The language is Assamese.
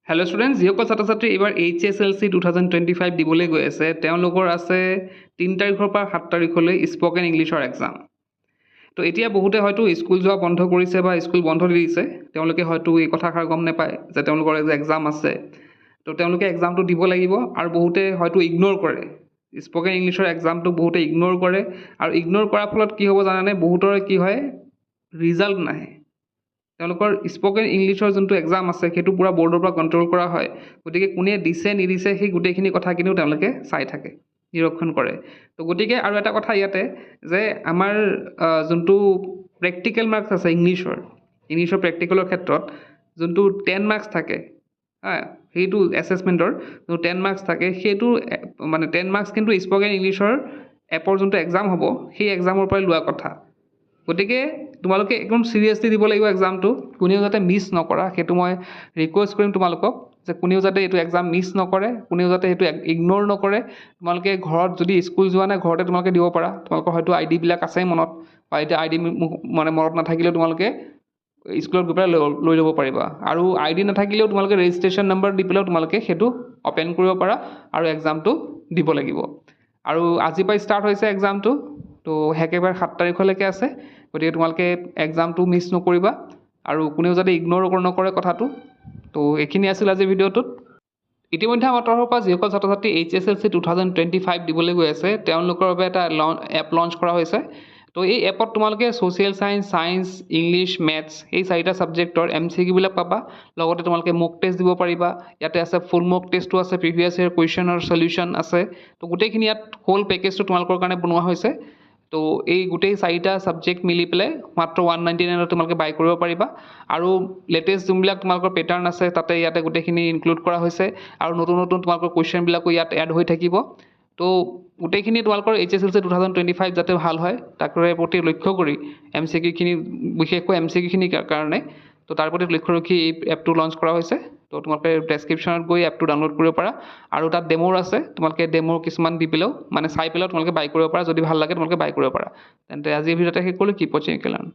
হেল্ল' ষ্টুডেণ্টছ, যিসকল ছাত্ৰ ছাত্ৰী এইবাৰ HSLC 2025 দিবলৈ গৈ আছে তেওঁলোকৰ আছে 3 তাৰিখৰ পৰা 7 তাৰিখলৈ স্পকেন ইংলিছৰ এক্সাম। তো এতিয়া বহুতে হয়তো স্কুল যোৱা বন্ধ কৰিছে বা স্কুল বন্ধ দি দিছে, তেওঁলোকে হয়তো এই কথাষাৰ গম নাপায় যে তেওঁলোকৰ যে এক্সাম আছে, তো তেওঁলোকে এক্সামটো দিব লাগিব। আৰু বহুতে হয়তো ইগন'ৰ কৰে, স্পকেন ইংলিছৰ এক্সামটো বহুতে ইগন'ৰ কৰে, আৰু ইগন'ৰ কৰাৰ ফলত কি হ'ব জানানে, বহুতৰে কি হয়, ৰিজাল্ট নাহে। তেওঁলোকৰ স্পকেন ইংলিছৰ যোনটো এক্সাম আছে সেইটো পূৰা বৰ্ডৰ পৰা কণ্ট্ৰল কৰা হয়, গতিকে কোনে দিছে নিদিছে সেই গোটেইখিনি কথা কিন্তু তেওঁলোকে চাই থাকে, নিৰীক্ষণ কৰে। তো গতিকে আৰু এটা কথা ইয়াতে যে আমাৰ যোনটো প্ৰেক্টিকেল মাৰ্কছ আছে ইংলিছৰ প্ৰেক্টিকেলৰ ক্ষেত্ৰত যোনটো 10 মাৰ্কছ থাকে, সেইটো এছেছমেণ্টৰ যোনটো 10 মাৰ্কছ থাকে, সেইটো মানে 10 মাৰ্কছ কিন্তু স্পকেন ইংলিছৰ এপৰ যোনটো এক্সাম হ'ব সেই এক্সামৰ পৰাই লোৱা কথা। গতিকে তোমালোকে একদম চিৰিয়াছলি দিব লাগিব এক্সামটো, কোনেও যাতে মিছ নকৰা, সেইটো মই ৰিকুৱেষ্ট কৰিম তোমালোকক যে কোনেও যাতে এইটো এক্সাম মিছ নকৰে, কোনেও যাতে সেইটো ইগন'ৰ নকৰে। তোমালোকে ঘৰত যদি স্কুল যোৱা নাই ঘৰতে তোমালোকে দিব পাৰা, তোমালোকৰ হয়তো আইডিবিলাক আছেই মনত, বা এতিয়া আইডি মানে মনত নাথাকিলেও তোমালোকে স্কুলত গৈ পেলাই লৈ ল'ব পাৰিবা। আৰু আইডি নাথাকিলেও তোমালোকে ৰেজিষ্ট্ৰেশ্যন নম্বৰ দি পেলাইও তোমালোকে সেইটো অ'পেন কৰিব পাৰা আৰু এক্সামটো দিব লাগিব। আৰু আজিৰ পৰা ষ্টাৰ্ট হৈছে এক্সামটো, তো একেবাৰে 7 তাৰিখলৈকে আছে। গতিকে তোমালোকে এক্সামটো মিছ নকৰিবা আৰু কোনেও যাতে ইগন'ৰ নকৰে কথাটো। তো এইখিনি আছিল আজিৰ ভিডিঅ'টোত। ইতিমধ্যে আমাৰ তৰফৰ পৰা যিসকল ছাত্ৰ ছাত্ৰী HSLC 2025 দিবলৈ গৈ আছে তেওঁলোকৰ বাবে এটা এপ লঞ্চ কৰা হৈছে। তো এই এপত তোমালোকে ছ'চিয়েল ছায়েন্স, ইংলিছ, মেথছ এই 4টা ছাবজেক্টৰ MCQবিলাক পাবা। লগতে তোমালোকে মক টেষ্ট দিব পাৰিবা। ইয়াতে আছে ফুল মক টেষ্টো আছে, প্ৰিভিয়াছ ইয়েৰ কুৱেশ্যন আৰু চলিউশ্যন আছে। তো গোটেইখিনি ইয়াত হোল পেকেজটো তোমালোকৰ কাৰণে বনোৱা হৈছে। তো এই গোটেই 4টা ছাবজেক্ট মিলি পেলাই মাত্ৰ 199ত তোমালোকে বাই কৰিব পাৰিবা। আৰু লেটেষ্ট যোনবিলাক তোমালোকৰ পেটাৰ্ণ আছে ইয়াতে গোটেইখিনি ইনক্লুড কৰা হৈছে, আৰু নতুন নতুন তোমালোকৰ কুৱেশ্যনবিলাকো ইয়াত এড হৈ থাকিব। তো গোটেইখিনি তোমালোকৰ HSLC 2025 যাতে ভাল হয় তাৰে প্ৰতি লক্ষ্য কৰি MCQখিনি, বিশেষকৈ MCQখিনিৰ কাৰণে, তো তাৰ প্ৰতি লক্ষ্য ৰাখি এই এপটো লঞ্চ কৰা হৈছে। তো তোমালোকে ডেছক্ৰিপশ্যনত গৈ এপটো ডাউনলোড কৰিব পাৰা, আৰু তাত ডেম'ৰ আছে, তোমালোকে ডেম'ৰ কিছুমান দি পেলাইও মানে চাই পেলাইও তোমালোকে বাই কৰিব পাৰা। যদি ভাল লাগে তোমালোকে বাই কৰিব পাৰা। তেন্তে আজিৰ ভিডিঅ'তে শেষ কৰিলোঁ। কিপ ৱাচিং, লাৰ্ণ।